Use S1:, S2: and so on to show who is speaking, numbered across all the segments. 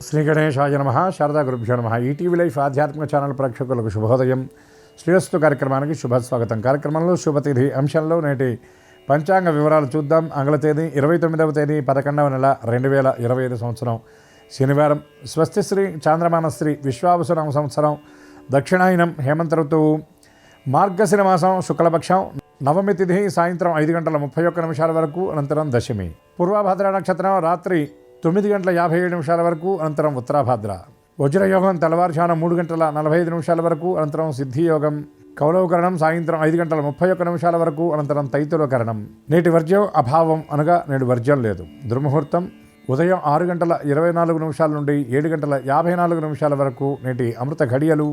S1: శ్రీ గణేశాయ నమః. శారదా గురుభ్యో నమః. ఈటీవీ లైఫ్ ఆధ్యాత్మిక ఛానల్ ప్రేక్షకులకు శుభోదయం. శ్రీరస్తు కార్యక్రమానికి శుభస్వాగతం. కార్యక్రమంలో శుభతిథి అంశంలో నేటి పంచాంగ వివరాలు చూద్దాం. ఆంగ్ల తేదీ 29వ తేదీ 11వ నెల 2025 సంవత్సరం శనివారం. స్వస్తిశ్రీ చాంద్రమానశ్రీ విశ్వావసునామ సంవత్సరం దక్షిణాయనం హేమంత ఋతువు మార్గశిర మాసం శుక్లపక్షం నవమి తిథి సాయంత్రం 5:31 వరకు, అనంతరం దశమి. పూర్వభద్ర నక్షత్రం రాత్రి 9:57 వరకు, అనంతరం ఉత్తరాభాద్ర. వజ్రయోగం తెల్లవారుజామున 3:45 వరకు, అనంతరం సిద్ధియోగం. కౌలవకరణం సాయంత్రం 5:31 వరకు, అనంతరం తైతులకరణం. నేటి వర్జ్యం అభావం అనగా నేడు వర్జ్యం లేదు. దుర్ముహూర్తం ఉదయం 6:24 నుండి 7:54 వరకు. నేటి అమృత ఘడియలు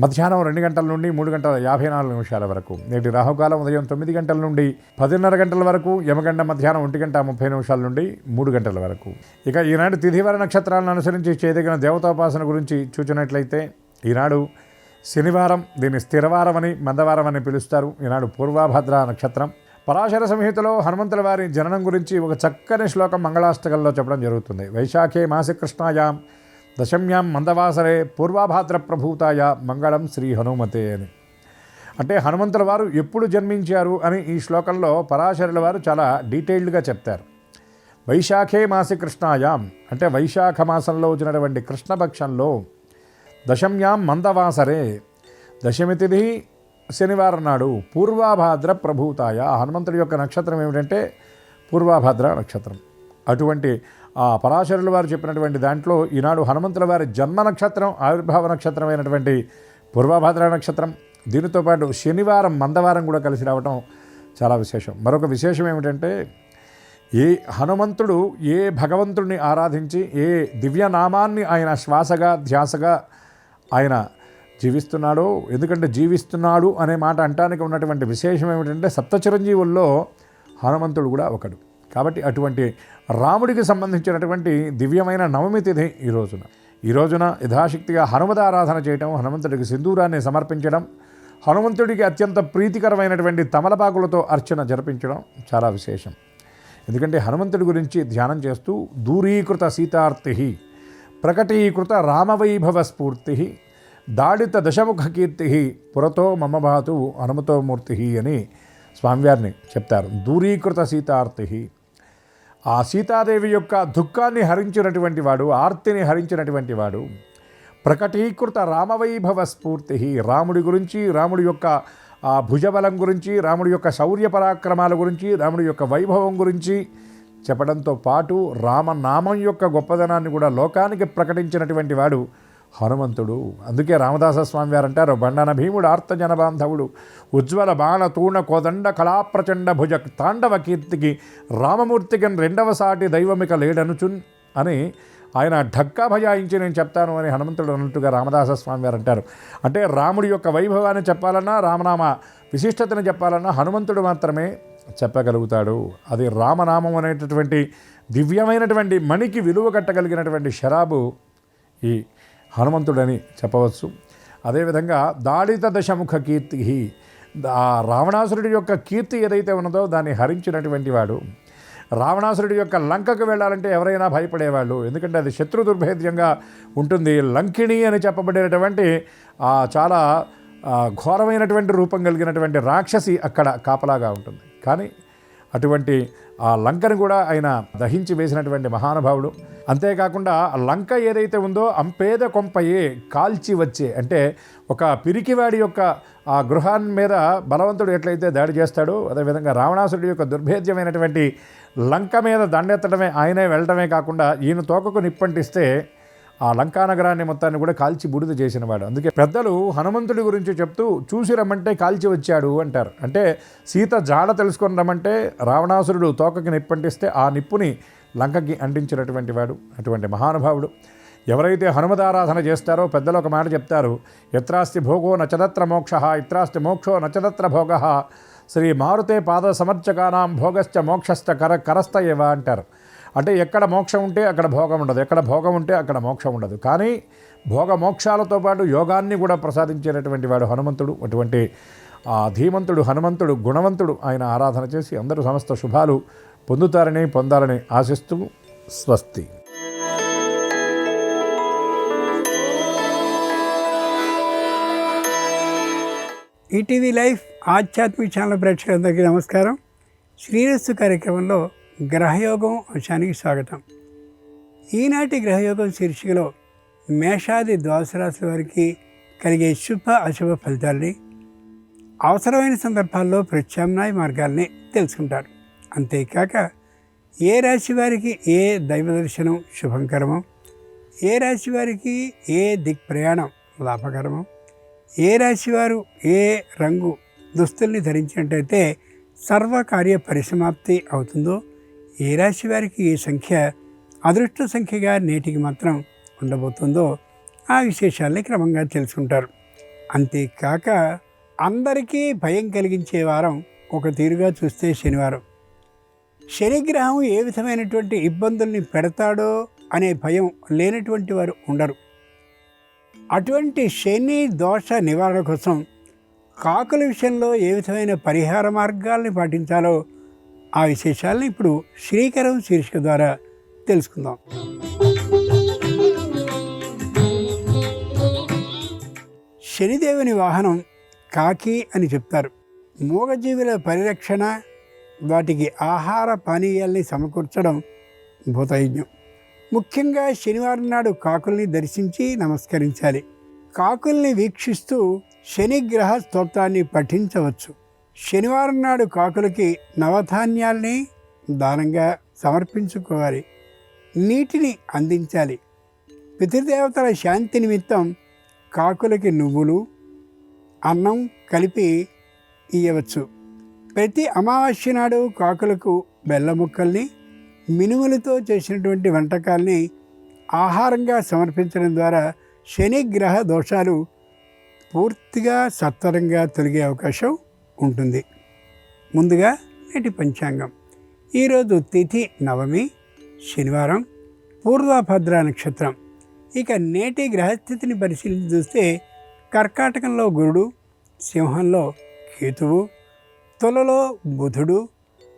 S1: మధ్యాహ్నం 2 గంటల నుండి 3:54 వరకు. నేటి రాహుకాలం ఉదయం 9 గంటల నుండి 10:30 గంటల వరకు. యమగండ మధ్యాహ్నం 1:30 నుండి 3 గంటల వరకు. ఇక ఈనాడు తిథివార నక్షత్రాలను అనుసరించి చేయదగిన దేవతాపాసన గురించి చూచినట్లయితే, ఈనాడు శనివారం, దీన్ని స్థిరవారం అని మందవారం అని పిలుస్తారు. ఈనాడు పూర్వభద్ర నక్షత్రం. పరాశర సంహితలో హనుమంతుల వారి జననం గురించి ఒక చక్కని శ్లోకం మంగళాష్టకంలో చెప్పడం జరుగుతుంది. వైశాఖే మాసి కృష్ణాయాం దశమ్యాం మందవాసరే పూర్వభాద్ర ప్రభూతాయ మంగళం శ్రీ హనుమతే అని. అంటే హనుమంతుల వారు ఎప్పుడు జన్మించారు అని ఈ శ్లోకంలో పరాశరుల వారు చాలా డీటెయిల్డ్గా చెప్తారు. వైశాఖే మాసి కృష్ణాయాం అంటే వైశాఖ మాసంలో వచ్చినటువంటి కృష్ణపక్షంలో దశమ్యాం మందవాసరే దశమి తిథి శనివారం నాడు పూర్వభాద్ర ప్రభూతాయ. హనుమంతుడి యొక్క నక్షత్రం ఏమిటంటే పూర్వభాద్ర నక్షత్రం. అటువంటి ఆ పరాశరుల వారు చెప్పినటువంటి దాంట్లో ఈనాడు హనుమంతుల వారి జన్మ నక్షత్రం ఆవిర్భావ నక్షత్రమైనటువంటి పూర్వభాద్ర నక్షత్రం. దీనితో పాటు శనివారం మందవారం కూడా కలిసి రావటం చాలా విశేషం. మరొక విశేషం ఏమిటంటే, ఏ హనుమంతుడు ఏ భగవంతుడిని ఆరాధించి ఏ దివ్యనామాన్ని ఆయన శ్వాసగా ధ్యాసగా ఆయన జీవిస్తున్నాడో, ఎందుకంటే జీవిస్తున్నాడు అనే మాట అంటానికి ఉన్నటువంటి విశేషం ఏమిటంటే, సప్తచిరంజీవుల్లో హనుమంతుడు కూడా ఒకడు. కాబట్టి అటువంటి రాముడికి సంబంధించినటువంటి దివ్యమైన నవమి తిథి ఈ రోజున యథాశక్తిగా హనుమదారాధన చేయటం, హనుమంతుడికి సింధూరాన్ని సమర్పించడం, హనుమంతుడికి అత్యంత ప్రీతికరమైనటువంటి తమలపాకులతో అర్చన జరిపించడం చాలా విశేషం. ఎందుకంటే హనుమంతుడి గురించి ధ్యానం చేస్తూ దూరీకృత సీతార్తి ప్రకటీకృత రామవైభవ స్ఫూర్తి దాడిత దశముఖ కీర్తి పురతో మమభాతు హనుమతో మూర్తి అని స్వామివారిని చెప్తారు. దూరీకృత సీతార్తి, ఆ సీతాదేవి యొక్క దుఃఖాన్ని హరించినటువంటి వాడు, ఆర్తిని హరించినటువంటి వాడు. ప్రకటీకృత రామవైభవ స్ఫూర్తి, రాముడి గురించి, రాముడి యొక్క ఆ భుజబలం గురించి, రాముడి యొక్క శౌర్య పరాక్రమాల గురించి, రాముడి యొక్క వైభవం గురించి చెప్పడంతో పాటు రామనామం యొక్క గొప్పదనాన్ని కూడా లోకానికి ప్రకటించినటువంటి వాడు హనుమంతుడు. అందుకే రామదాస స్వామి వారు అంటారు, బండన భీముడు ఆర్త జనబాంధవుడు ఉజ్వల బాణ తూణ కోదండ కళాప్రచండ భుజ తాండవ కీర్తికి రామమూర్తికి రెండవ సాటి దైవమిక లేడనుచున్ అని ఆయన ఢక్కా భజాయించి నేను చెప్తాను అని హనుమంతుడు అన్నట్టుగా రామదాస స్వామి వారు అంటారు. అంటే రాముడి యొక్క వైభవాన్ని చెప్పాలన్నా, రామనామ విశిష్టతను చెప్పాలన్నా హనుమంతుడు మాత్రమే చెప్పగలుగుతాడు. అది రామనామం అనేటటువంటి దివ్యమైనటువంటి మణికి విలువ కట్టగలిగినటువంటి శరాబు ఈ హనుమంతుడని చెప్పవచ్చు. అదేవిధంగా దాడిత దశముఖ కీర్తి, ఆ రావణాసురుడి యొక్క కీర్తి ఏదైతే ఉన్నదో దాన్ని హరించినటువంటి వాడు. రావణాసురుడి యొక్క లంకకు వెళ్ళాలంటే ఎవరైనా భయపడేవాళ్ళు, ఎందుకంటే అది శత్రు దుర్భేద్యంగా ఉంటుంది. లంకిణి అని చెప్పబడినటువంటి చాలా ఘోరమైనటువంటి రూపం కలిగినటువంటి రాక్షసి అక్కడ కాపలాగా ఉంటుంది. కానీ అటువంటి ఆ లంకను కూడా ఆయన దహించి వేసినటువంటి మహానుభావుడు. అంతేకాకుండా లంక ఏదైతే ఉందో అంపేద కొంపయే కాల్చి వచ్చే, అంటే ఒక పిరికివాడి యొక్క ఆ గృహాన్ని మీద బలవంతుడు ఎట్లయితే దాడి చేస్తాడో, అదేవిధంగా రావణాసురుడి యొక్క దుర్భేద్యమైనటువంటి లంక మీద దండెత్తడమే, ఆయనే వెళ్ళడమే కాకుండా ఈయన తోకకు నిప్పంటిస్తే ఆ లంకా నగరాన్ని మొత్తాన్ని కూడా కాల్చి బూడిద చేసినవాడు. అందుకే పెద్దలు హనుమంతుడి గురించి చెప్తూ చూసి రమ్మంటే కాల్చి వచ్చాడు అంటారు. అంటే సీత జాడ తెలుసుకొని రమ్మంటే రావణాసురుడు తోకకి నిప్పంటిస్తే ఆ నిప్పుని లంకకి అంటించినటువంటి వాడు, అటువంటి మహానుభావుడు. ఎవరైతే హనుమదారాధన చేస్తారో పెద్దలు ఒక మాట చెప్తారు, యత్రాస్తి భోగో నచదత్ర మోక్ష ఇత్రాస్తి మోక్షో నచదత్ర భోగ శ్రీ మారుతే పాద సమర్చకానాం భోగశ్చ మోక్షస్థ కరస్థ ఏవ అంటారు. అంటే ఎక్కడ మోక్షం ఉంటే అక్కడ భోగం ఉండదు, ఎక్కడ భోగం ఉంటే అక్కడ మోక్షం ఉండదు. కానీ భోగ మోక్షాలతో పాటు యోగాన్ని కూడా ప్రసాదించేటటువంటి వాడు హనుమంతుడు. అటువంటి ఆ ధీమంతుడు హనుమంతుడు గుణవంతుడు. ఆయన ఆరాధన చేసి అందరూ సమస్త శుభాలు పొందాలని ఆశిస్తూ స్వస్తి.
S2: ఈటీవీ లైఫ్ ఆధ్యాత్మిక ఛానల్ ప్రేక్షకులందరికీ నమస్కారం. శ్రీరస్తు కార్యక్రమంలో గ్రహయోగం అంశానికి స్వాగతం. ఈనాటి గ్రహయోగం శీర్షికలో మేషాది ద్వాదశ రాశుల వారికి కలిగే శుభ అశుభ ఫలితాలని, అవసరమైన సందర్భాల్లో ప్రత్యామ్నాయ మార్గాల్ని తెలుసుకుంటారు. అంతేకాక ఏ రాశి వారికి ఏ దైవ దర్శనం శుభంకరమో, ఏ రాశి వారికి ఏ దిక్ ప్రయాణం లాభకరమో, ఏ రాశివారు ఏ రంగు దుస్తుల్ని ధరించినట్టయితే సర్వకార్య పరిసమాప్తి అవుతుందో, ఏ రాశి వారికి ఏ సంఖ్య అదృష్ట సంఖ్యగా నేటికి మాత్రం ఉండబోతుందో ఆ విశేషాలని క్రమంగా తెలుసుకుంటారు. అంతేకాక అందరికీ భయం కలిగించే వారం ఒక తీరుగా చూస్తే శనివారం. శనిగ్రహం ఏ విధమైనటువంటి ఇబ్బందుల్ని పెడతాడో అనే భయం లేనటువంటి వారు ఉండరు. అటువంటి శని దోష నివారణ కోసం కాకుల విషయంలో ఏ విధమైన పరిహార మార్గాల్ని పాటించాలో ఆ విశేషాలను ఇప్పుడు శ్రీకరం శీర్షిక ద్వారా తెలుసుకుందాం. శనిదేవుని వాహనం కాకి అని చెప్తారు. మూగజీవుల పరిరక్షణ, వాటికి ఆహార పానీయాల్ని సమకూర్చడం భూతయజ్ఞం. ముఖ్యంగా శనివారం నాడు కాకుల్ని దర్శించి నమస్కరించాలి. కాకుల్ని వీక్షిస్తూ శనిగ్రహ స్తోత్రాన్ని పఠించవచ్చు. శనివారం నాడు కాకులకి నవధాన్యాల్ని దానంగా సమర్పించుకోవాలి. నీటిని అందించాలి. పితృదేవతల శాంతి నిమిత్తం కాకులకి నువ్వులు, అన్నం కలిపి ఇయ్యవచ్చు. ప్రతి అమావాస్య నాడు కాకులకు బెల్ల ముక్కల్ని, మినుములతో చేసినటువంటి వంటకాల్ని ఆహారంగా సమర్పించడం ద్వారా శనిగ్రహ దోషాలు పూర్తిగా సత్వరంగా తొలగే అవకాశం ఉంటుంది. ముందుగా నేటి పంచాంగం. ఈరోజు తిథి నవమి, శనివారం, పూర్వభద్ర నక్షత్రం. ఇక నేటి గ్రహస్థితిని పరిశీలించి చూస్తే కర్కాటకంలో గురుడు, సింహంలో కేతువు, తులలో బుధుడు,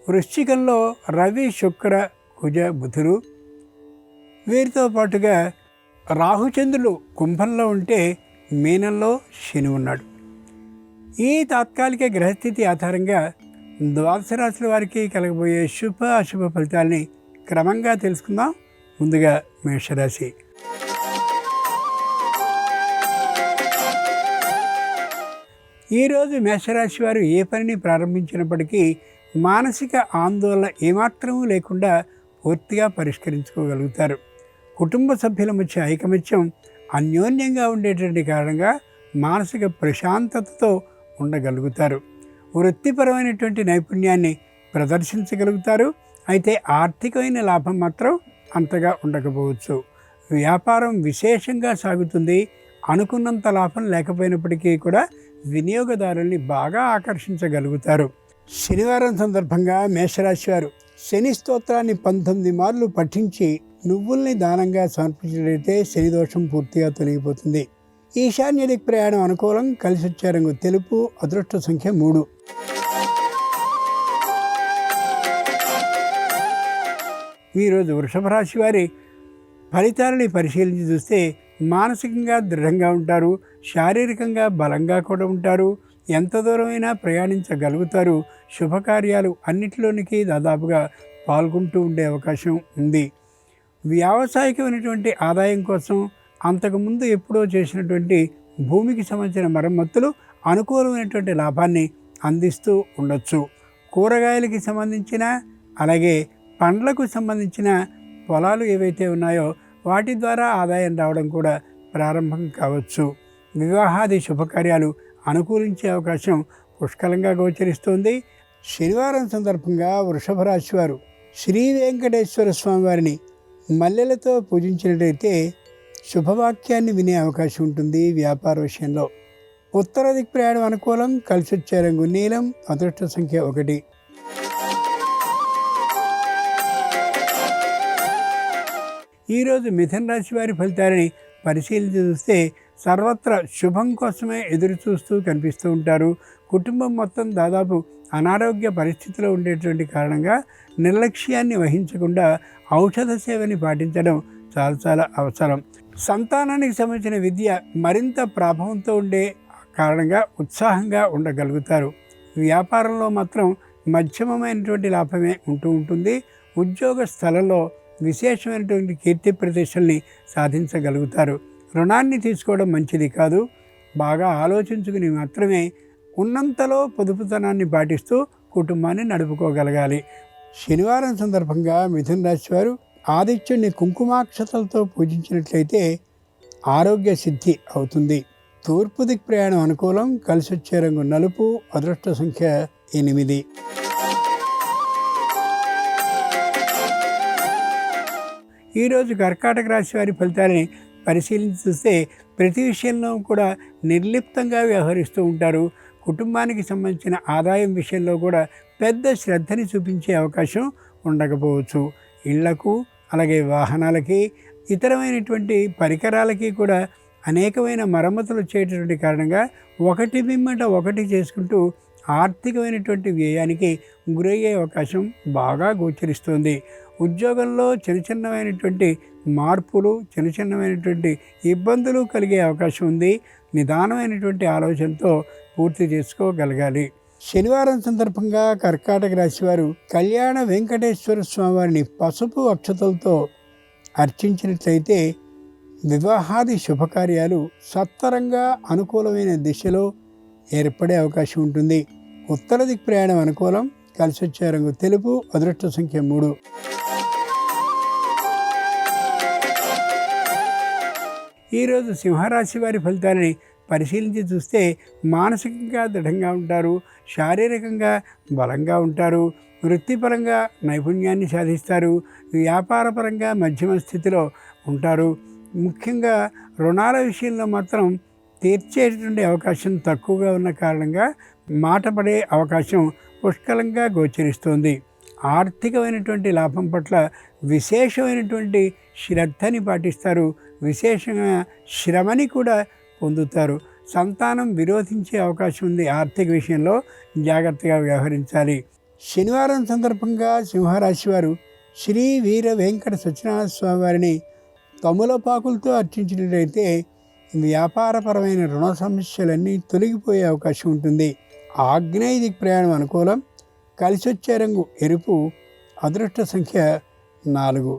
S2: వృశ్చికంలో రవి, శుక్ర, కుజ, బుధుడు. వీరితో పాటుగా రాహుచంద్రులు కుంభంలో ఉంటే మీనంలో శని ఉన్నాడు. ఈ తాత్కాలిక గ్రహస్థితి ఆధారంగా ద్వాదశ రాశుల వారికి కలగబోయే శుభ అశుభ ఫలితాలని క్రమంగా తెలుసుకుందాం. ముందుగా మేషరాశి. ఈరోజు మేషరాశి వారు ఏ పనిని ప్రారంభించినప్పటికీ మానసిక ఆందోళన ఏమాత్రమూ లేకుండా పూర్తిగా పరిష్కరించుకోగలుగుతారు. కుటుంబ సభ్యుల మధ్య ఐకమత్యం అన్యోన్యంగా ఉండేటువంటి కారణంగా మానసిక ప్రశాంతతతో ఉండగలుగుతారు. వృత్తిపరమైనటువంటి నైపుణ్యాన్ని ప్రదర్శించగలుగుతారు. అయితే ఆర్థికమైన లాభం మాత్రం అంతగా ఉండకపోవచ్చు. వ్యాపారం విశేషంగా సాగుతుంది. అనుకున్నంత లాభం లేకపోయినప్పటికీ కూడా వినియోగదారుల్ని బాగా ఆకర్షించగలుగుతారు. శనివారం సందర్భంగా మేషరాశి వారు శని స్తోత్రాన్ని 19 మార్లు పఠించి నువ్వుల్ని దానంగా సమర్పించినట్లయితే శని దోషం పూర్తిగా తొలగిపోతుంది. ఈశాన్య దిక్ ప్రయాణం అనుకూలం. కలిసి వచ్చే రంగు తెలుపు. అదృష్ట సంఖ్య 3. ఈరోజు వృషభ రాశి వారి ఫలితాలని పరిశీలించి చూస్తే మానసికంగా దృఢంగా ఉంటారు. శారీరకంగా బలంగా కూడా ఉంటారు. ఎంత దూరమైనా ప్రయాణించగలుగుతారు. శుభకార్యాలు అన్నిటిలోనికి దాదాపుగా పాల్గొంటూ ఉండే అవకాశం ఉంది. వ్యావసాయికమైనటువంటి ఆదాయం కోసం అంతకుముందు ఎప్పుడో చేసినటువంటి భూమికి సంబంధించిన మరమ్మతులు అనుకూలమైనటువంటి లాభాన్ని అందిస్తూ ఉండొచ్చు. కూరగాయలకి సంబంధించిన, అలాగే పండ్లకు సంబంధించిన పొలాలు ఏవైతే ఉన్నాయో వాటి ద్వారా ఆదాయం రావడం కూడా ప్రారంభం కావచ్చు. వివాహాది శుభకార్యాలు అనుకూలించే అవకాశం పుష్కలంగా గోచరిస్తుంది. శనివారం సందర్భంగా వృషభ రాశి వారు శ్రీ వెంకటేశ్వర స్వామి వారిని మల్లెలతో పూజించినట్లయితే శుభవాక్యాన్ని వినే అవకాశం ఉంటుంది. వ్యాపార విషయంలో ఉత్తర దిక్ ప్రయాణం అనుకూలం. కలిసి వచ్చే రంగు నీలం. అదృష్ట సంఖ్య 1. ఈరోజు మిథున రాశి వారి ఫలితాలని పరిశీలించి చూస్తే సర్వత్రా శుభం కోసమే ఎదురు చూస్తూ కనిపిస్తూ ఉంటారు. కుటుంబం మొత్తం దాదాపు అనారోగ్య పరిస్థితిలో ఉండేటువంటి కారణంగా నిర్లక్ష్యాన్ని వహించకుండా ఔషధ సేవని పాటించడం చాలా అవసరం. సంతానానికి సంబంధించిన విద్య మరింత ప్రభావంతో ఉండే కారణంగా ఉత్సాహంగా ఉండగలుగుతారు. వ్యాపారంలో మాత్రం మధ్యమమైనటువంటి లాభమే ఉంటూ ఉంటుంది. ఉద్యోగ స్థలంలో విశేషమైనటువంటి కీర్తి ప్రతిష్టల్ని సాధించగలుగుతారు. రుణాన్ని తీసుకోవడం మంచిది కాదు. బాగా ఆలోచించుకుని మాత్రమే ఉన్నంతలో పొదుపుతనాన్ని పాటిస్తూ కుటుంబాన్ని నడుపుకోగలగాలి. శనివారం సందర్భంగా మిథున రాశి వారు ఆదిత్యుడిని కుంకుమాక్షతలతో పూజించినట్లయితే ఆరోగ్య సిద్ధి అవుతుంది. తూర్పు దిక్ ప్రయాణం అనుకూలం. కలిసి వచ్చే రంగు నలుపు. అదృష్ట సంఖ్య 8. ఈరోజు కర్కాటక రాశి వారి ఫలితాలని పరిశీలించి చూస్తే ప్రతి విషయంలో కూడా నిర్లిప్తంగా వ్యవహరిస్తూ ఉంటారు. కుటుంబానికి సంబంధించిన ఆదాయం విషయంలో కూడా పెద్ద శ్రద్ధని చూపించే అవకాశం ఉండకపోవచ్చు. ఇళ్లకు అలాగే వాహనాలకి ఇతరమైనటువంటి పరికరాలకి కూడా అనేకమైన మరమ్మతులు చేయటటువంటి కారణంగా ఒకటి మిమ్మట ఒకటి చేసుకుంటూ ఆర్థికమైనటువంటి వ్యయానికి గురయ్యే అవకాశం బాగా గోచరిస్తుంది. ఉద్యోగంలో చిన్నమైనటువంటి మార్పులు, చిన్నమైనటువంటి ఇబ్బందులు కలిగే అవకాశం ఉంది. నిదానమైనటువంటి ఆలోచనతో పూర్తి చేసుకోగలగాలి. శనివారం సందర్భంగా కర్కాటక రాశి వారు కళ్యాణ వెంకటేశ్వర స్వామివారిని పసుపు అక్షతలతో అర్చించినట్లయితే వివాహాది శుభకార్యాలు సత్వరంగా అనుకూలమైన దిశలో ఏర్పడే అవకాశం ఉంటుంది. ఉత్తర దిక్ ప్రయాణం అనుకూలం. కలిసి వచ్చే రంగు తెలుపు. అదృష్ట సంఖ్య 3. ఈరోజు సింహరాశి వారి ఫలితాలని పరిశీలించి చూస్తే మానసికంగా దృఢంగా ఉంటారు. శారీరకంగా బలంగా ఉంటారు. వృత్తిపరంగా నైపుణ్యాన్ని సాధిస్తారు. వ్యాపారపరంగా మధ్యమ స్థితిలో ఉంటారు. ముఖ్యంగా రుణాల విషయంలో మాత్రం తీర్చేటువంటి అవకాశం తక్కువగా ఉన్న కారణంగా మాట పడే అవకాశం పుష్కలంగా గోచరిస్తోంది. ఆర్థికమైనటువంటి లాభం పట్ల విశేషమైనటువంటి శ్రద్ధని పాటిస్తారు. విశేషంగా శ్రమని కూడా పొందుతారు. సంతానం విరోధించే అవకాశం ఉంది. ఆర్థిక విషయంలో జాగ్రత్తగా వ్యవహరించాలి. శనివారం సందర్భంగా సింహరాశి వారు శ్రీ వీర వెంకట సత్యనారాయణ స్వామి వారిని తమలపాకులతో అర్చించినట్లయితే వ్యాపారపరమైన రుణ సమస్యలన్నీ తొలగిపోయే అవకాశం ఉంటుంది. ఆగ్నేయ దిక్ ప్రయాణం అనుకూలం. కలిసి వచ్చే రంగు ఎరుపు. అదృష్ట సంఖ్య 4.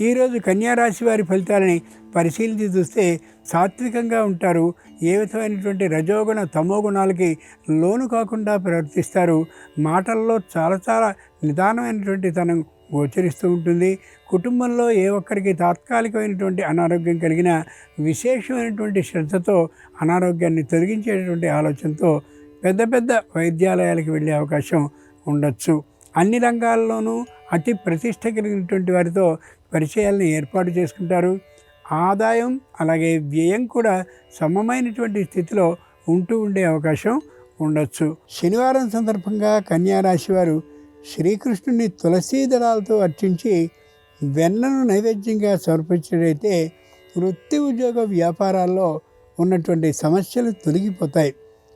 S2: ఈరోజు కన్యారాశి వారి ఫలితాలని పరిశీలించి చూస్తే సాత్వికంగా ఉంటారు. ఏ విధమైనటువంటి రజోగుణ తమోగుణాలకి లోను కాకుండా ప్రవర్తిస్తారు. మాటల్లో చాలా నిదానమైనటువంటి తనం గోచరిస్తూ ఉంటుంది. కుటుంబంలో ఏ ఒక్కరికి తాత్కాలికమైనటువంటి అనారోగ్యం కలిగిన విశేషమైనటువంటి శ్రద్ధతో అనారోగ్యాన్ని తొలగించేటువంటి ఆలోచనతో పెద్ద వైద్యాలయాలకు వెళ్ళే అవకాశం ఉండొచ్చు. అన్ని రంగాల్లోనూ అతి ప్రతిష్ట కలిగినటువంటి వారితో పరిచయాలను ఏర్పాటు చేసుకుంటారు. ఆదాయం అలాగే వ్యయం కూడా సమమైనటువంటి స్థితిలో ఉండే అవకాశం ఉండొచ్చు. శనివారం సందర్భంగా కన్యారాశి వారు శ్రీకృష్ణుని తులసీ దళాలతో అర్చించి వెన్నను నైవేద్యంగా సమర్పించినట్లయితే వృత్తి ఉద్యోగ వ్యాపారాల్లో ఉన్నటువంటి సమస్యలు తొలగిపోతాయి.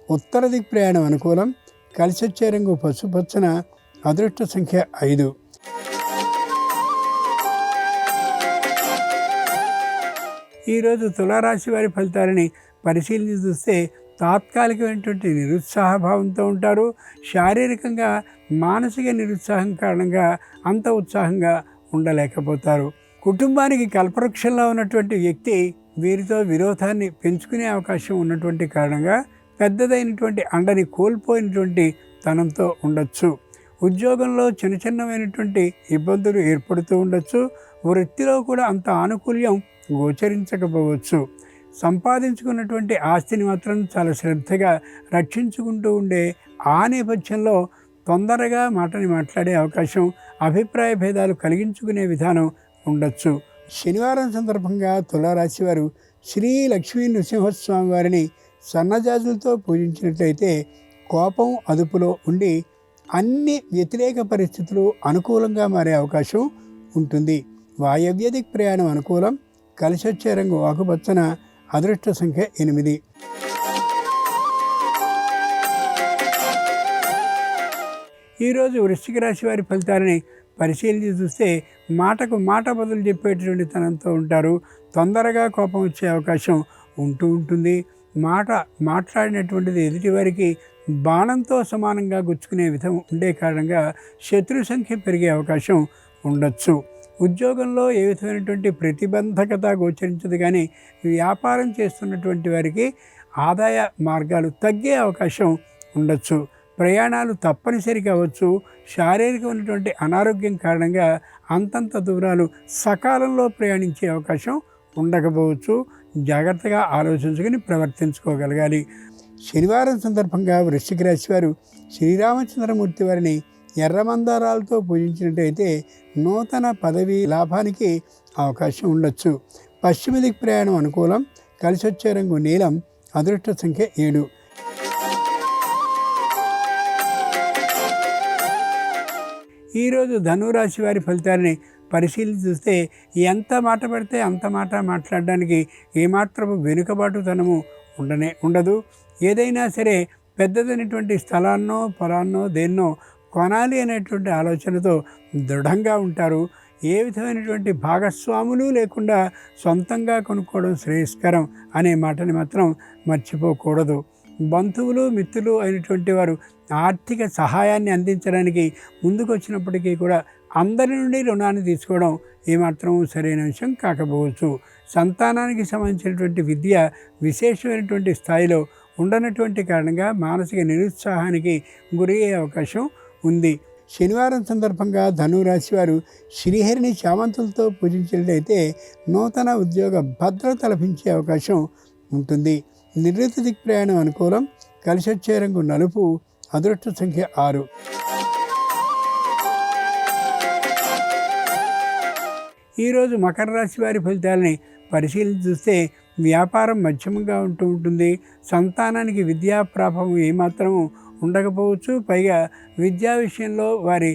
S2: ఉత్తర దిక్ ప్రయాణం అనుకూలం. కలిసి వచ్చే రంగు పసుపచ్చన. అదృష్ట సంఖ్య 5. ఈరోజు తులారాశి వారి ఫలితాలని పరిశీలించి చూస్తే తాత్కాలికమైనటువంటి నిరుత్సాహభావంతో ఉంటారు. శారీరకంగా మానసిక నిరుత్సాహం కారణంగా అంత ఉత్సాహంగా ఉండలేకపోతారు. కుటుంబానికి కల్పవృక్షంలో ఉన్నటువంటి వ్యక్తి వీరితో విరోధాన్ని పెంచుకునే అవకాశం ఉన్నటువంటి కారణంగా పెద్దదైనటువంటి అండని కోల్పోయినటువంటి తనంతో ఉండొచ్చు. ఉద్యోగంలో చిన్నమైనటువంటి ఇబ్బందులు ఏర్పడుతూ ఉండొచ్చు. వృత్తిలో కూడా అంత ఆనుకూల్యం గోచరించకపోవచ్చు. సంపాదించుకున్నటువంటి ఆస్తిని మాత్రం చాలా శ్రద్ధగా రక్షించుకుంటూ ఉండే ఆ నేపథ్యంలో తొందరగా మాటని మాట్లాడే అవకాశం, అభిప్రాయ భేదాలు కలిగించుకునే విధానం ఉండొచ్చు. శనివారం సందర్భంగా తులారాశి వారు శ్రీ లక్ష్మీ నృసింహస్వామి వారిని సన్నజాజులతో పూజించినట్లయితే కోపం అదుపులో ఉండి అన్ని వ్యతిరేక పరిస్థితులు అనుకూలంగా మారే అవకాశం ఉంటుంది. వాయవ్య దిక్ ప్రయాణం అనుకూలం. కలిసి వచ్చే రంగు ఆకుపచ్చన. అదృష్ట సంఖ్య 8. ఈరోజు వృశ్చిక రాశి వారి ఫలితాలని పరిశీలించి చూస్తే మాటకు మాట బదులు చెప్పేటువంటి తనంతో ఉంటారు. తొందరగా కోపం వచ్చే అవకాశం ఉంటుంది. మాట్లాడినటువంటిది ఎదుటివారికి బాణంతో సమానంగా గుచ్చుకునే విధం ఉండే కారణంగా శత్రు సంఖ్య పెరిగే అవకాశం ఉండొచ్చు. ఉద్యోగంలో ఏ విధమైనటువంటి ప్రతిబంధకత గోచరించదు, కానీ వ్యాపారం చేస్తున్నటువంటి వారికి ఆదాయ మార్గాలు తగ్గే అవకాశం ఉండొచ్చు. ప్రయాణాలు తప్పనిసరి కావచ్చు. శారీరకమైనటువంటి అనారోగ్యం కారణంగా అంతంత దూరాలు సకాలంలో ప్రయాణించే అవకాశం ఉండకపోవచ్చు. జాగ్రత్తగా ఆలోచించుకొని ప్రవర్తించుకోగలగాలి. శనివారం సందర్భంగా వృశ్చిక రాశి వారు శ్రీరామచంద్రమూర్తి వారిని ఎర్రమందారాలతో పూజించినట్టయితే నూతన పదవి లాభానికి అవకాశం ఉండొచ్చు. పశ్చిమ దిక్కు ప్రయాణం అనుకూలం. కలిసి వచ్చే రంగు నీలం. అదృష్ట సంఖ్య 7. ఈరోజు ధనురాశి వారి ఫలితాలని పరిశీలించి చూస్తే ఎంత మాట పడితే అంత మాట మాట్లాడడానికి ఏమాత్రము వెనుకబాటుతనము ఉండదు. ఏదైనా సరే పెద్దదైనటువంటి స్థలాన్నో పొలాన్నో దేన్నో కొనాలి అనేటువంటి ఆలోచనతో దృఢంగా ఉంటారు. ఏ విధమైనటువంటి భాగస్వాములు లేకుండా సొంతంగా కొనుక్కోవడం శ్రేయస్కరం అనే మాటని మాత్రం మర్చిపోకూడదు. బంధువులు మిత్రులు అయినటువంటి వారు ఆర్థిక సహాయాన్ని అందించడానికి ముందుకు వచ్చినప్పటికీ కూడా అందరి నుండి రుణాన్ని తీసుకోవడం ఏమాత్రం సరైన విషయం కాకపోవచ్చు. సంతానానికి సంబంధించినటువంటి విద్య విశేషమైనటువంటి స్థాయిలో ఉండనటువంటి కారణంగా మానసిక నిరుత్సాహానికి గురయ్యే అవకాశం ఉంది. శనివారం సందర్భంగా ధనురాశి వారు శ్రీహరిని చామంతులతో పూజించినట్లయితే నూతన ఉద్యోగ భద్రత లభించే అవకాశం ఉంటుంది. నిర్ణీత దిక్ ప్రయాణం అనుకూలం. కలిసి వచ్చే రంగు నలుపు. అదృష్ట సంఖ్య 6. ఈరోజు మకర రాశి వారి ఫలితాలని పరిశీలించి చూస్తే వ్యాపారం మధ్యమంగా ఉంటుంది. సంతానానికి విద్యా ప్రాభవం ఏమాత్రము ఉండకపోవచ్చు. పైగా విద్యా విషయంలో వారి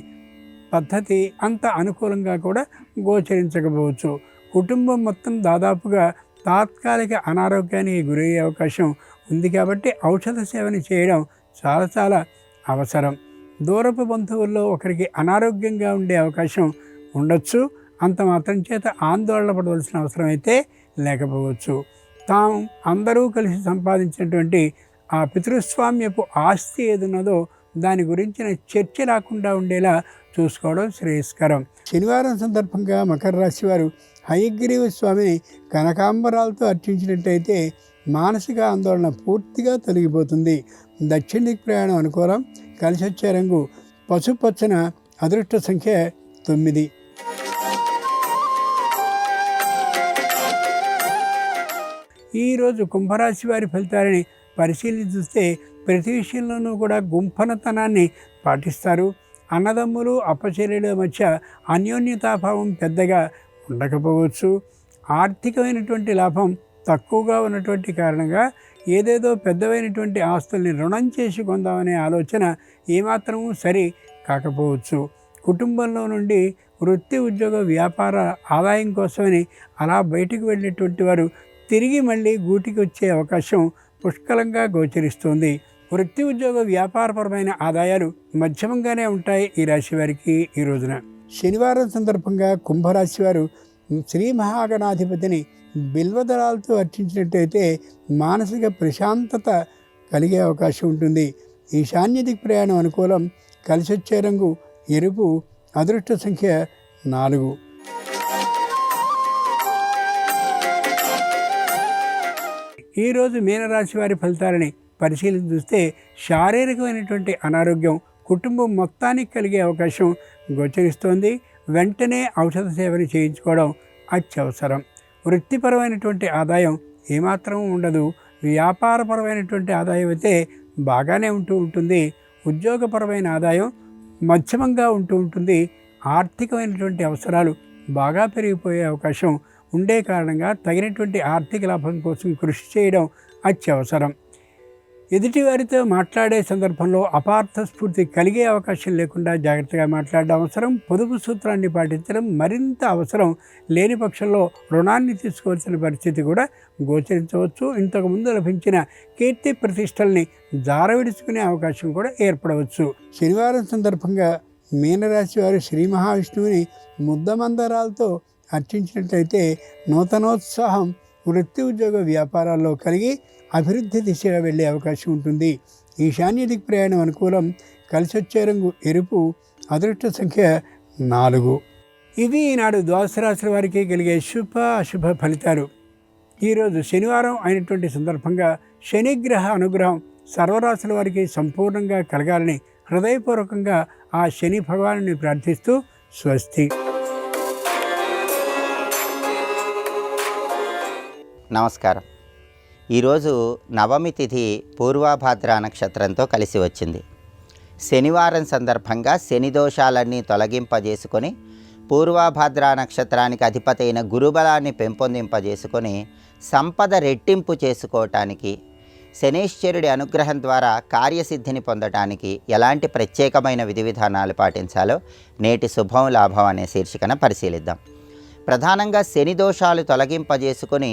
S2: పద్ధతి అంత అనుకూలంగా కూడా గోచరించకపోవచ్చు. కుటుంబం మొత్తం దాదాపుగా తాత్కాలిక అనారోగ్యానికి గురయ్యే అవకాశం ఉంది. కాబట్టి ఔషధ సేవని చేయడం చాలా అవసరం. దూరపు బంధువుల్లో ఒకరికి అనారోగ్యంగా ఉండే అవకాశం ఉండొచ్చు. అంత మాత్రం చేత ఆందోళన పడవలసిన అవసరం అయితే లేకపోవచ్చు. తాము అందరూ కలిసి సంపాదించినటువంటి ఆ పితృస్వామ్యపు ఆస్తి ఏదున్నదో దాని గురించిన చర్చ రాకుండా ఉండేలా చూసుకోవడం శ్రేయస్కరం. శనివారం సందర్భంగా మకర రాశి వారు హయగ్రీవ స్వామిని కనకాంబరాలతో అర్చించినట్టయితే మానసిక ఆందోళన పూర్తిగా తొలగిపోతుంది. దక్షిణ దిక్ ప్రయాణం అనుకూలం. కలిసి వచ్చే రంగు పసుపచ్చన. అదృష్ట సంఖ్య 9. ఈరోజు కుంభరాశి వారి ఫలితాలని పరిశీలించి చూస్తే ప్రతి విషయంలోనూ కూడా గుంపనతనాన్ని పాటిస్తారు. అన్నదమ్ములు అప్పచెల్లెల మధ్య అన్యోన్యతాభావం పెద్దగా ఉండకపోవచ్చు. ఆర్థికమైనటువంటి లాభం తక్కువగా ఉన్నటువంటి కారణంగా ఏదేదో పెద్దవైనటువంటి ఆస్తుల్ని రుణం చేసి కొందామనే ఆలోచన ఏమాత్రమూ సరి కాకపోవచ్చు. కుటుంబంలో నుండి వృత్తి ఉద్యోగ వ్యాపార ఆదాయం కోసమని అలా బయటకు వెళ్ళినటువంటి వారు తిరిగి మళ్ళీ గూటికి వచ్చే అవకాశం పుష్కలంగా గోచరిస్తుంది. వృత్తి ఉద్యోగ వ్యాపారపరమైన ఆదాయాలు మధ్యమంగానే ఉంటాయి ఈ రాశి వారికి ఈ రోజున. శనివారం సందర్భంగా కుంభరాశి వారు శ్రీ మహాగణాధిపతిని బిల్వదళాలతో అర్చించినట్టయితే మానసిక ప్రశాంతత కలిగే అవకాశం ఉంటుంది. ఈశాన్య దిక్ ప్రయాణం అనుకూలం. కలిసి వచ్చే రంగు ఎరుపు. అదృష్ట సంఖ్య 4. ఈరోజు మీనరాశి వారి ఫలితాలని పరిశీలించి చూస్తే శారీరకమైనటువంటి అనారోగ్యం కుటుంబం మొత్తానికి కలిగే అవకాశం గోచరిస్తోంది. వెంటనే ఔషధ సేవని చేయించుకోవడం అత్యవసరం. వృత్తిపరమైనటువంటి ఆదాయం ఏమాత్రం ఉండదు. వ్యాపారపరమైనటువంటి ఆదాయం అయితే బాగానే ఉంటుంది. ఉద్యోగపరమైన ఆదాయం మధ్యమంగా ఉంటుంది. ఆర్థికమైనటువంటి అవసరాలు బాగా పెరిగిపోయే అవకాశం ఉండే కారణంగా తగినటువంటి ఆర్థిక లాభం కోసం కృషి చేయడం అత్యవసరం. ఎదుటివారితో మాట్లాడే సందర్భంలో అపార్థ స్ఫూర్తి కలిగే అవకాశం లేకుండా జాగ్రత్తగా మాట్లాడడం అవసరం. పొదుపు సూత్రాన్ని పాటించడం మరింత అవసరం. లేని పక్షంలో రుణాన్ని తీసుకోవాల్సిన పరిస్థితి కూడా గోచరించవచ్చు. ఇంతకుముందు లభించిన కీర్తి ప్రతిష్టల్ని జారవిడుచుకునే అవకాశం కూడా ఏర్పడవచ్చు. శనివారం సందర్భంగా మీనరాశి వారు శ్రీ మహావిష్ణువుని ముద్దమందరాలతో అర్చించినట్లయితే నూతనోత్సాహం వృత్తి ఉద్యోగ వ్యాపారాల్లో కలిగి అభివృద్ధి దిశగా వెళ్ళే అవకాశం ఉంటుంది. ఈశాన్య దిక్ ప్రయాణం అనుకూలం. కలిసొచ్చే రంగు ఎరుపు. అదృష్ట సంఖ్య 4. ఇవి ఈనాడు ద్వాదశ రాశుల వారికి కలిగే శుభ అశుభ ఫలితాలు. ఈరోజు శనివారం అయినటువంటి సందర్భంగా శనిగ్రహ అనుగ్రహం సర్వరాశుల వారికి సంపూర్ణంగా కలగాలని హృదయపూర్వకంగా ఆ శని భగవానుని ప్రార్థిస్తూ స్వస్తి.
S3: నమస్కారం. ఈరోజు నవమి తిథి పూర్వభాద్ర నక్షత్రంతో కలిసి వచ్చింది. శనివారం సందర్భంగా శని దోషాలన్నీ తొలగింపజేసుకొని పూర్వభాద్ర నక్షత్రానికి అధిపతి అయిన గురుబలాన్ని పెంపొందింపజేసుకొని సంపద రెట్టింపు చేసుకోవటానికి, శనీశ్వరుడి అనుగ్రహం ద్వారా కార్యసిద్ధిని పొందటానికి ఎలాంటి ప్రత్యేకమైన విధి విధానాలు పాటించాలో నేటి శుభం లాభం అనే శీర్షికన పరిశీలిద్దాం. ప్రధానంగా శని దోషాలు తొలగింపజేసుకొని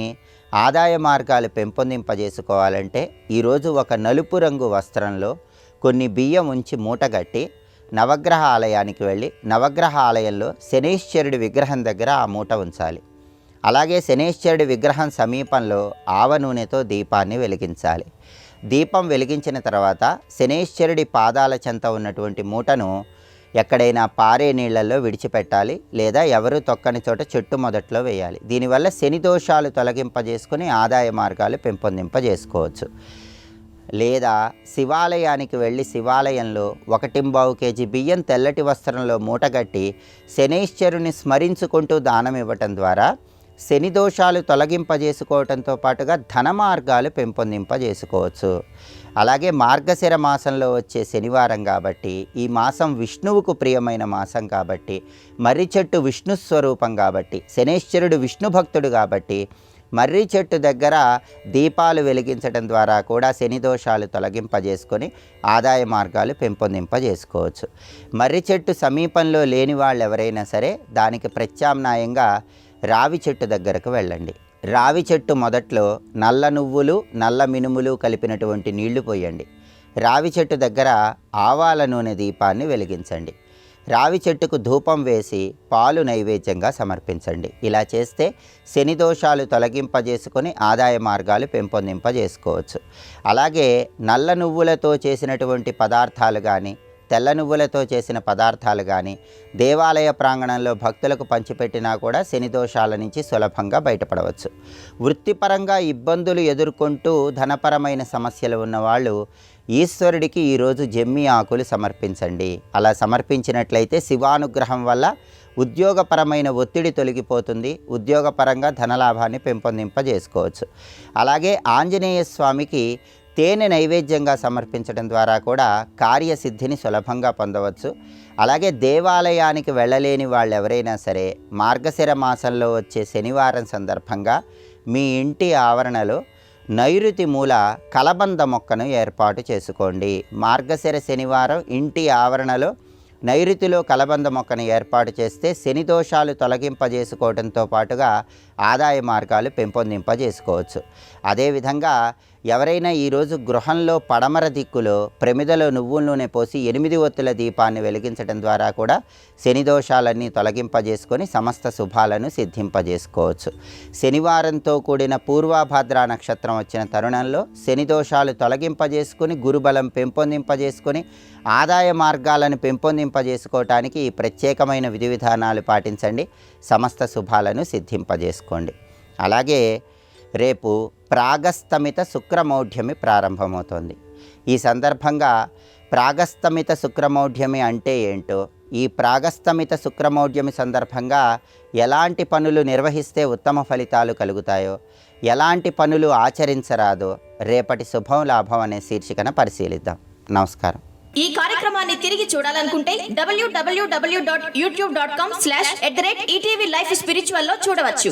S3: ఆదాయ మార్గాలు పెంపొందింపజేసుకోవాలంటే ఈరోజు ఒక నలుపు రంగు వస్త్రంలో కొన్ని బియ్యం ఉంచి మూటగట్టి నవగ్రహ ఆలయానికి వెళ్ళి నవగ్రహ ఆలయంలో శనీశ్వరుడి విగ్రహం దగ్గర ఆ మూట ఉంచాలి. అలాగే శనీశ్వరుడి విగ్రహం సమీపంలో ఆవ నూనెతో దీపాన్ని వెలిగించాలి. దీపం వెలిగించిన తర్వాత శనీశ్వరుడి పాదాల చెంత ఉన్నటువంటి మూటను ఎక్కడైనా పారే నీళ్లలో విడిచిపెట్టాలి, లేదా ఎవరు తొక్కని చోట చెట్టు మొదట్లో వేయాలి. దీనివల్ల శని దోషాలు తొలగింపజేసుకుని ఆదాయ మార్గాలు పెంపొందింపజేసుకోవచ్చు. లేదా శివాలయానికి వెళ్ళి శివాలయంలో 1.25 కేజీ బియ్యం తెల్లటి వస్త్రంలో మూటగట్టి శనీశ్వరుని స్మరించుకుంటూ దానం ఇవ్వటం ద్వారా శని దోషాలు తొలగింపజేసుకోవడంతో పాటుగా ధన మార్గాలు పెంపొందింపజేసుకోవచ్చు. అలాగే మార్గశిర మాసంలో వచ్చే శనివారం కాబట్టి, ఈ మాసం విష్ణువుకు ప్రియమైన మాసం కాబట్టి, మర్రి చెట్టు విష్ణు స్వరూపం కాబట్టి, శనీశ్వరుడు విష్ణు భక్తుడు కాబట్టి మర్రి చెట్టు దగ్గర దీపాలు వెలిగించడం ద్వారా కూడా శని దోషాలు తొలగింపజేసుకొని ఆదాయ మార్గాలు పెంపొందింపజేసుకోవచ్చు. మర్రి చెట్టు సమీపంలో లేని వాళ్ళు ఎవరైనా సరే దానికి ప్రత్యామ్నాయంగా రావి చెట్టు దగ్గరకు వెళ్ళండి. రావి చెట్టు మొదట్లో నల్ల నువ్వులు, నల్ల మినుములు కలిపినటువంటి నీళ్లు పోయండి. రావి చెట్టు దగ్గర ఆవాల నూనె దీపాన్ని వెలిగించండి. రావి చెట్టుకు ధూపం వేసి పాలు నైవేద్యంగా సమర్పించండి. ఇలా చేస్తే శని దోషాలు తొలగింపజేసుకొని ఆదాయ మార్గాలు పెంపొందింపజేసుకోవచ్చు. అలాగే నల్ల నువ్వులతో చేసినటువంటి పదార్థాలు కానీ, తెల్ల నువ్వులతో చేసిన పదార్థాలు కానీ దేవాలయ ప్రాంగణంలో భక్తులకు పంచిపెట్టినా కూడా శని దోషాల నుంచి సులభంగా బయటపడవచ్చు. వృత్తిపరంగా ఇబ్బందులు ఎదుర్కొంటూ ధనపరమైన సమస్యలు ఉన్నవాళ్ళు ఈశ్వరుడికి ఈరోజు జమ్మి ఆకులు సమర్పించండి. అలా సమర్పించినట్లయితే శివానుగ్రహం వల్ల ఉద్యోగపరమైన ఒత్తిడి తొలగిపోతుంది. ఉద్యోగపరంగా ధనలాభాన్ని పెంపొందింపజేసుకోవచ్చు. అలాగే ఆంజనేయ స్వామికి తేనె నైవేద్యంగా సమర్పించడం ద్వారా కూడా కార్యసిద్ధిని సులభంగా పొందవచ్చు. అలాగే దేవాలయానికి వెళ్ళలేని వాళ్ళు ఎవరైనా సరే మార్గశిర మాసంలో వచ్చే శనివారం సందర్భంగా మీ ఇంటి ఆవరణలో నైరుతి మూల కలబంద మొక్కను ఏర్పాటు చేసుకోండి. మార్గశిర శనివారం ఇంటి ఆవరణలో నైరుతిలో కలబంద మొక్కను ఏర్పాటు చేస్తే శని దోషాలు తొలగింపజేసుకోవడంతో పాటుగా ఆదాయ మార్గాలు పెంపొందింపజేసుకోవచ్చు. అదేవిధంగా ఎవరైనా ఈరోజు గృహంలో పడమర దిక్కులో ప్రమిదలో నువ్వుల నూనె పోసి 8 ఒత్తుల దీపాన్ని వెలిగించడం ద్వారా కూడా శని దోషాలన్నీ తొలగింపజేసుకొని సమస్త శుభాలను సిద్ధింపజేసుకోవచ్చు. శనివారంతో కూడిన పూర్వభాద్ర నక్షత్రం వచ్చిన తరుణంలో శని దోషాలు తొలగింపజేసుకొని గురుబలం పెంపొందింపజేసుకొని ఆదాయ మార్గాలను పెంపొందింపజేసుకోవటానికి ఈ ప్రత్యేకమైన విధి విధానాలు పాటించండి. సమస్త శుభాలను సిద్ధింపజేసుకోండి. అలాగే రేపు ప్రాగస్తమిత శుక్రమౌఢ్యమి ప్రారంభమవుతోంది. ఈ సందర్భంగా ప్రాగస్తమిత శుక్రమౌఢ్యమి అంటే ఏంటో, ఈ ప్రాగస్తమిత శుక్రమౌఢ్యమి సందర్భంగా ఎలాంటి పనులు నిర్వహిస్తే ఉత్తమ ఫలితాలు కలుగుతాయో, ఎలాంటి పనులు ఆచరించరాదో రేపటి శుభం లాభం అనే శీర్షికన పరిశీలిద్దాం. నమస్కారం.
S4: ఈ కార్యక్రమాన్ని తిరిగి చూడాలనుకుంటే www.youtube.com/ETV Life Spiritual లో చూడవచ్చు.